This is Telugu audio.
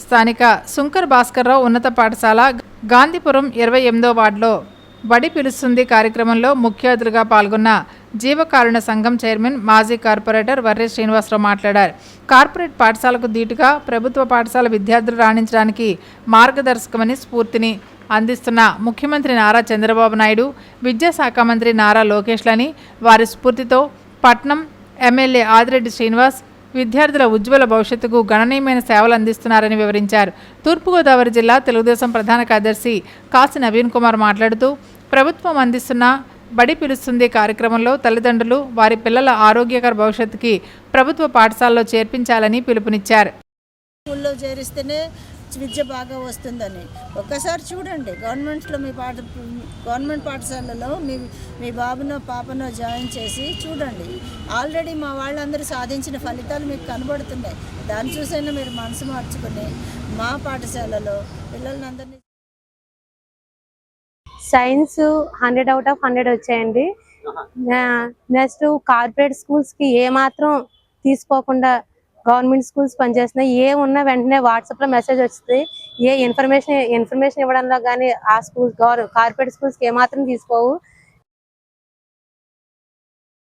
స్థానిక సుంకర్ భాస్కర్రావు ఉన్నత పాఠశాల గాంధీపురం 28వ వార్డులో బడి పిలుస్తుంది కార్యక్రమంలో ముఖ్య అతిథిగా పాల్గొన్న జీవకారుణ్య సంఘం చైర్మన్ మాజీ కార్పొరేటర్ వర్రె శ్రీనివాసరావు మాట్లాడారు. కార్పొరేట్ పాఠశాలకు దీటుగా ప్రభుత్వ పాఠశాల విద్యార్థులు రాణించడానికి మార్గదర్శకమని స్ఫూర్తిని అందిస్తున్న ముఖ్యమంత్రి నారా చంద్రబాబు నాయుడు, విద్యాశాఖ మంత్రి నారా లోకేష్లని వారి స్ఫూర్తితో పట్నం ఎమ్మెల్యే ఆదిరెడ్డి శ్రీనివాస్ విద్యార్థుల ఉజ్వల భవిష్యత్తుకు గణనీయమైన సేవలు అందిస్తున్నారని వివరించారు. తూర్పుగోదావరి జిల్లా తెలుగుదేశం ప్రధాన కార్యదర్శి కాశీ నవీన్ కుమార్ మాట్లాడుతూ ప్రభుత్వం అందిస్తున్న బడి పిలుస్తుంది కార్యక్రమంలో తల్లిదండ్రులు వారి పిల్లల ఆరోగ్యకర భవిష్యత్తుకి ప్రభుత్వ పాఠశాలలో చేర్పించాలని పిలుపునిచ్చారు. స్కూల్లో చేరిస్తేనే విద్య బాగా వస్తుందని ఒక్కసారి చూడండి. గవర్నమెంట్ పాఠశాలలో మీ బాబునో పాపనో జాయిన్ చేసి చూడండి. ఆల్రెడీ మా వాళ్ళందరూ సాధించిన ఫలితాలు మీకు కనబడుతున్నాయి. దాన్ని చూసైనా మీరు మనసు మార్చుకుని మా పాఠశాలలో పిల్లలందరినీ. సైన్స్ 100 out of 100 వచ్చాయండి. నెక్స్ట్ కార్పొరేట్ స్కూల్స్కి ఏమాత్రం తీసుకోకుండా గవర్నమెంట్ స్కూల్స్ పనిచేస్తున్నాయి. ఏ ఉన్నా వెంటనే వాట్సాప్లో మెసేజ్ వస్తుంది. ఏ ఇన్ఫర్మేషన్ ఇవ్వడంలో కానీ ఆ స్కూల్స్ కార్పొరేట్ స్కూల్స్కి ఏమాత్రం తీసుకోవు.